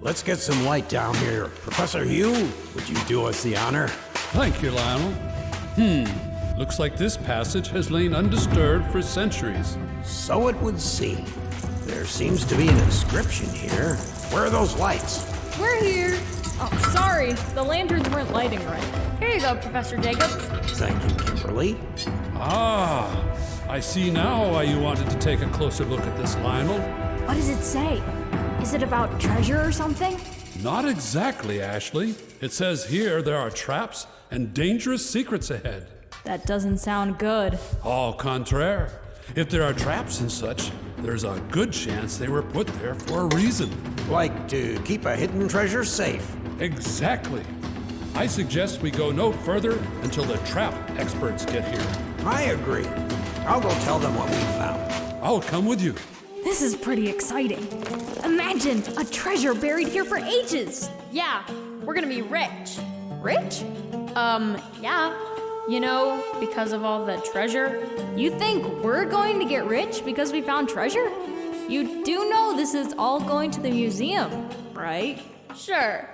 Let's get some light down here. Professor Hugh, would you do us the honor? Thank you, Lionel. Looks like this passage has lain undisturbed for centuries. So it would seem. There seems to be an inscription here. Where are those lights? We're here. Oh, sorry. The lanterns weren't lighting right. Here you go, Professor Jacobs. Thank you, Kimberly. Ah, I see now why you wanted to take a closer look at this, Lionel. What does it say? Is it about treasure or something? Not exactly, Ashley. It says here there are traps and dangerous secrets ahead. That doesn't sound good. Au contraire. If there are traps and such, there's a good chance they were put there for a reason. Like to keep a hidden treasure safe. Exactly. I suggest we go no further until the trap experts get here. I agree. I'll go tell them what we found. I'll come with you. This is pretty exciting. Imagine a treasure buried here for ages. Yeah, we're gonna be rich. Rich? Yeah. You know, because of all the treasure. You think we're going to get rich because we found treasure? You do know this is all going to the museum, right? Sure,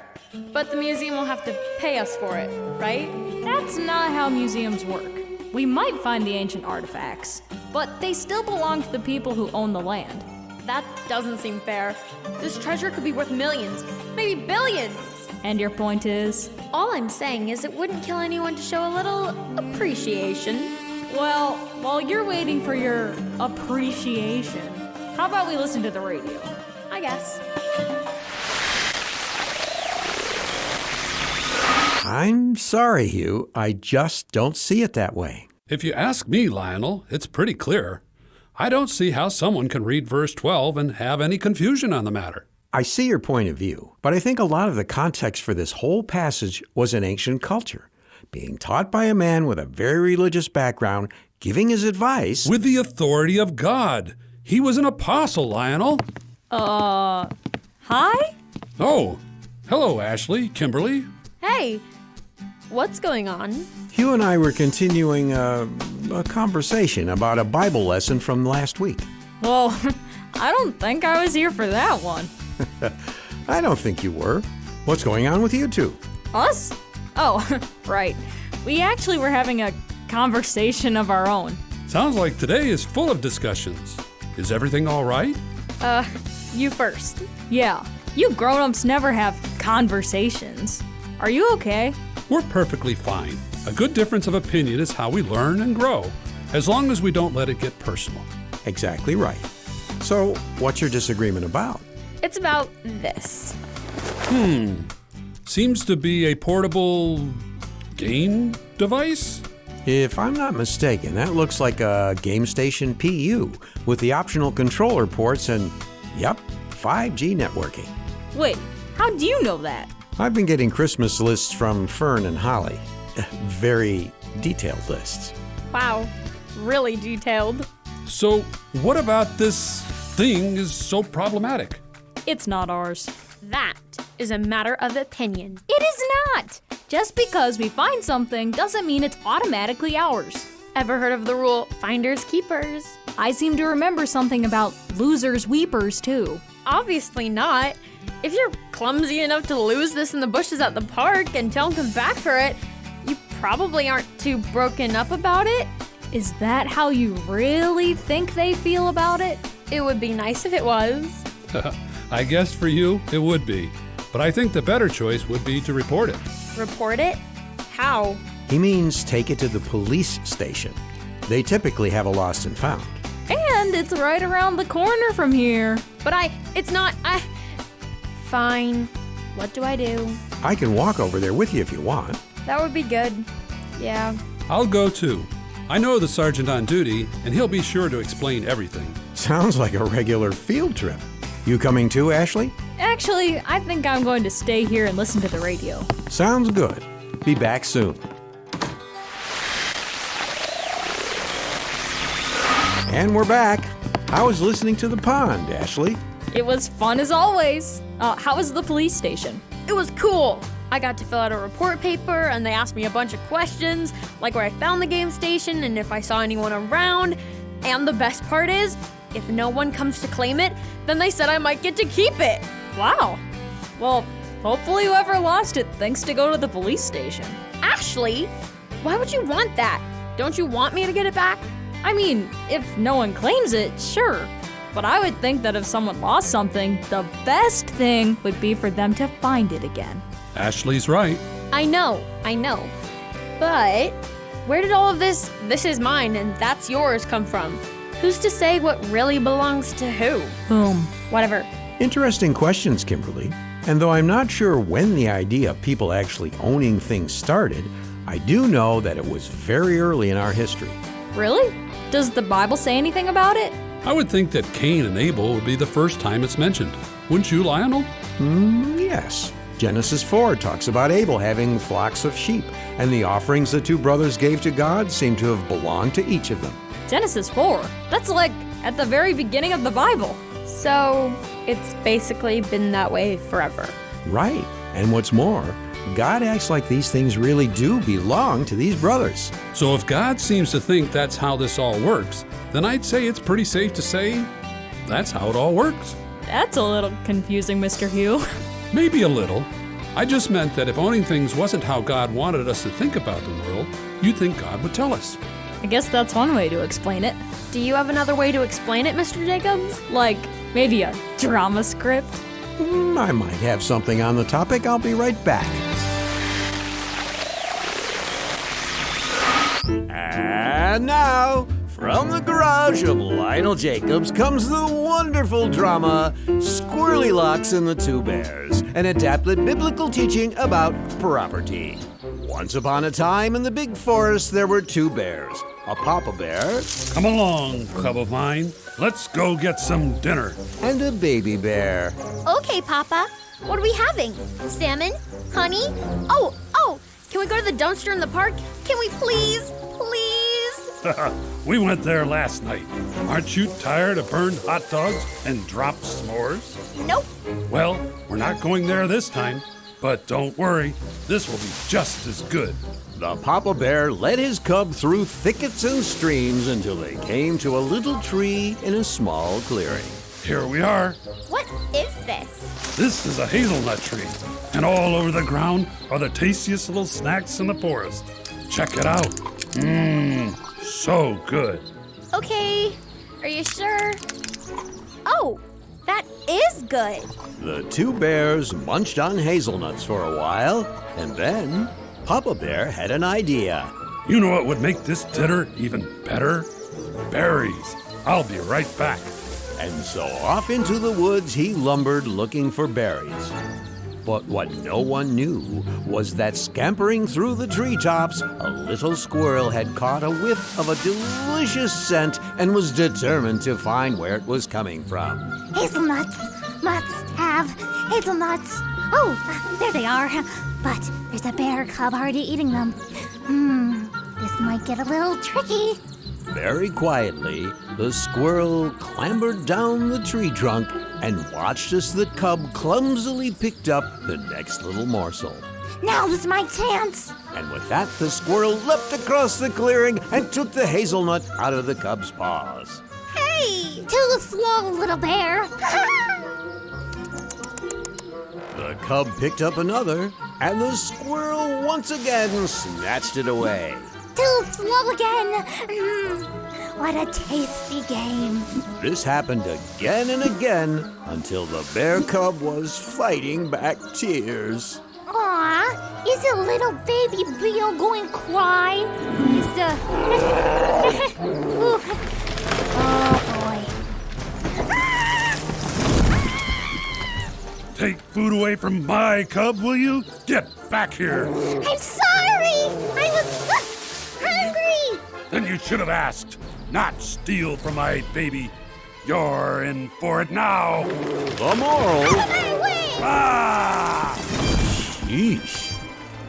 but the museum will have to pay us for it, right? That's not how museums work. We might find the ancient artifacts, but they still belong to the people who own the land. That doesn't seem fair. This treasure could be worth millions, maybe billions. And your point is? All I'm saying is it wouldn't kill anyone to show a little appreciation. Well, while you're waiting for your appreciation, how about we listen to the radio? I guess. I'm sorry, Hugh. I just don't see it that way. If you ask me, Lionel, it's pretty clear. I don't see how someone can read verse 12 and have any confusion on the matter. I see your point of view, but I think a lot of the context for this whole passage was in ancient culture, being taught by a man with a very religious background, giving his advice. With the authority of God. He was an apostle, Lionel. Hi? Oh, hello, Ashley, Kimberly. Hey, what's going on? Hugh and I were continuing a conversation about a Bible lesson from last week. Well, I don't think I was here for that one. I don't think you were. What's going on with you two? Us? Oh, right. We actually were having a conversation of our own. Sounds like today is full of discussions. Is everything all right? You first. Yeah, you grown-ups never have conversations. Are you okay? We're perfectly fine. A good difference of opinion is how we learn and grow, as long as we don't let it get personal. Exactly right. So, what's your disagreement about? It's about this. Seems to be a portable game device? If I'm not mistaken, that looks like a Game Station PU with the optional controller ports and, yep, 5G networking. Wait, how do you know that? I've been getting Christmas lists from Fern and Holly. Very detailed lists. Wow, really detailed. So, what about this thing is so problematic? It's not ours. That is a matter of opinion. It is not! Just because we find something doesn't mean it's automatically ours. Ever heard of the rule, finders keepers? I seem to remember something about losers weepers too. Obviously not. If you're clumsy enough to lose this in the bushes at the park and don't come back for it, you probably aren't too broken up about it. Is that how you really think they feel about it? It would be nice if it was. I guess for you, it would be. But I think the better choice would be to report it. Report it? How? He means take it to the police station. They typically have a lost and found. And it's right around the corner from here. But Fine. What do I do? I can walk over there with you if you want. That would be good. Yeah. I'll go too. I know the sergeant on duty, and he'll be sure to explain everything. Sounds like a regular field trip. You coming too, Ashley? Actually, I think I'm going to stay here and listen to the radio. Sounds good. Be back soon. And we're back. I was listening to the pond, Ashley. It was fun as always. How was the police station? It was cool. I got to fill out a report paper and they asked me a bunch of questions, like where I found the game station and if I saw anyone around. And the best part is, if no one comes to claim it, then they said I might get to keep it. Wow. Well, hopefully whoever lost it thinks to go to the police station. Ashley, why would you want that? Don't you want me to get it back? I mean, if no one claims it, sure. But I would think that if someone lost something, the best thing would be for them to find it again. Ashley's right. I know. But where did all of this is mine and that's yours come from? Who's to say what really belongs to who? Boom. Whatever. Interesting questions, Kimberly. And though I'm not sure when the idea of people actually owning things started, I do know that it was very early in our history. Really? Does the Bible say anything about it? I would think that Cain and Abel would be the first time it's mentioned. Wouldn't you, Lionel? Yes. Genesis 4 talks about Abel having flocks of sheep, and the offerings the two brothers gave to God seem to have belonged to each of them. Genesis 4? That's like at the very beginning of the Bible. So it's basically been that way forever. Right. And what's more, God acts like these things really do belong to these brothers. So if God seems to think that's how this all works, then I'd say it's pretty safe to say that's how it all works. That's a little confusing, Mr. Hugh. Maybe a little. I just meant that if owning things wasn't how God wanted us to think about the world, you'd think God would tell us. I guess that's one way to explain it. Do you have another way to explain it, Mr. Jacobs? Like, maybe a drama script? I might have something on the topic. I'll be right back. And now, from the garage of Lionel Jacobs comes the wonderful drama, Squirrely Locks and the Two Bears, an adapted biblical teaching about property. Once upon a time in the big forest, there were two bears, a papa bear Come along, cub of mine. Let's go get some dinner. and a baby bear. Okay, Papa. What are we having? Salmon? Honey? Oh, can we go to the dumpster in the park? Can we please? We went there last night. Aren't you tired of burned hot dogs and dropped s'mores? Nope. Well, we're not going there this time. But don't worry, this will be just as good. The papa bear led his cub through thickets and streams until they came to a little tree in a small clearing. Here we are. What is this? This is a hazelnut tree, and all over the ground are the tastiest little snacks in the forest. Check it out. So good. Okay. Are you sure? Oh, that is good. The two bears munched on hazelnuts for a while, and then Papa Bear had an idea. You know what would make this dinner even better? Berries. I'll be right back. And so off into the woods he lumbered looking for berries. But what no one knew was that scampering through the treetops, a little squirrel had caught a whiff of a delicious scent and was determined to find where it was coming from. Hazelnuts. Must have hazelnuts. Oh, there they are. But there's a bear cub already eating them. This might get a little tricky. Very quietly, the squirrel clambered down the tree trunk and watched as the cub clumsily picked up the next little morsel. Now's my chance. And with that, the squirrel leapt across the clearing and took the hazelnut out of the cub's paws. Hey, too slow, little bear. The cub picked up another, and the squirrel once again snatched it away. Too slow again. What a tasty game. This happened again and again until the bear cub was fighting back tears. Aw, is a little baby bear going to cry? Is the... Oh, boy. Take food away from my cub, will you? Get back here. I'm sorry. I was hungry. Then you should have asked, not steal from my baby. You're in for it now. The moral... My way. Ah! Yeesh.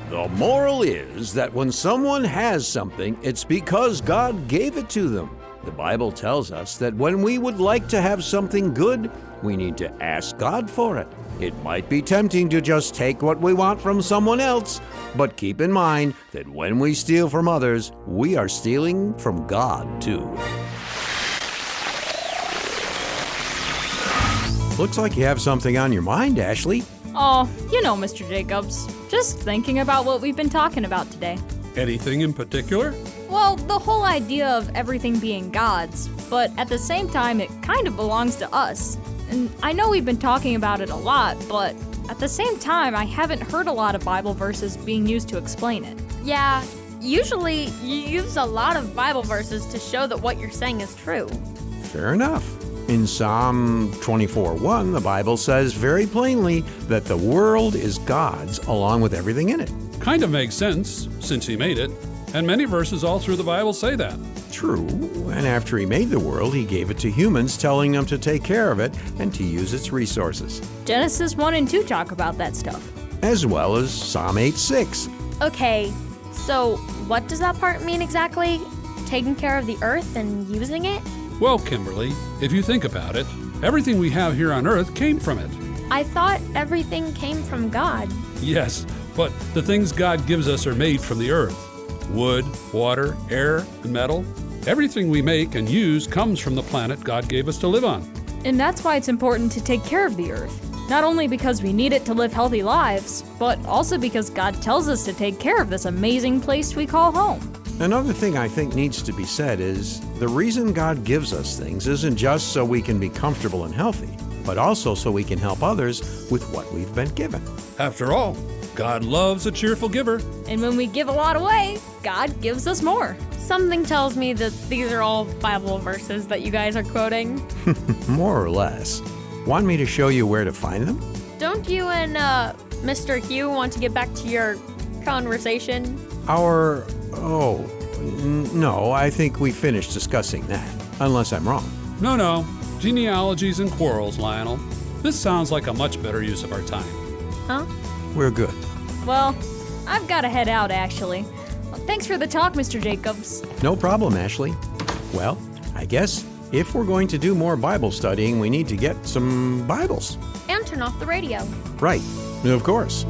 The moral is that when someone has something, it's because God gave it to them. The Bible tells us that when we would like to have something good, we need to ask God for it. It might be tempting to just take what we want from someone else, but keep in mind that when we steal from others, we are stealing from God too. Looks like you have something on your mind, Ashley. Oh, Mr. Jacobs, just thinking about what we've been talking about today. Anything in particular? Well, the whole idea of everything being God's, but at the same time, it kind of belongs to us. And I know we've been talking about it a lot, but at the same time, I haven't heard a lot of Bible verses being used to explain it. Yeah, usually you use a lot of Bible verses to show that what you're saying is true. Fair enough. In Psalm 24:1, the Bible says very plainly that the world is God's along with everything in it. Kind of makes sense, since he made it. And many verses all through the Bible say that. True, and after he made the world, he gave it to humans, telling them to take care of it and to use its resources, Genesis 1 and 2 talk about that stuff. as well as Psalm 8:6. Okay, so what does that part mean exactly? Taking care of the earth and using it? Well, Kimberly, if you think about it, everything we have here on earth came from it. I thought everything came from God. Yes, but the things God gives us are made from the earth. Wood, water, air, and metal. Everything we make and use comes from the planet God gave us to live on. And that's why it's important to take care of the earth. Not only because we need it to live healthy lives, but also because God tells us to take care of this amazing place we call home. Another thing I think needs to be said is the reason God gives us things isn't just so we can be comfortable and healthy, but also so we can help others with what we've been given. After all, God loves a cheerful giver. And when we give a lot away, God gives us more. Something tells me that these are all Bible verses that you guys are quoting. More or less. Want me to show you where to find them? Don't you and Mr. Hugh want to get back to your conversation? No, I think we finished discussing that, unless I'm wrong. No. Genealogies and quarrels, Lionel. This sounds like a much better use of our time. Huh? We're good. Well, I've got to head out, actually. Thanks for the talk, Mr. Jacobs. No problem, Ashley. Well, I guess if we're going to do more Bible studying, we need to get some Bibles. And turn off the radio. Right. Of course.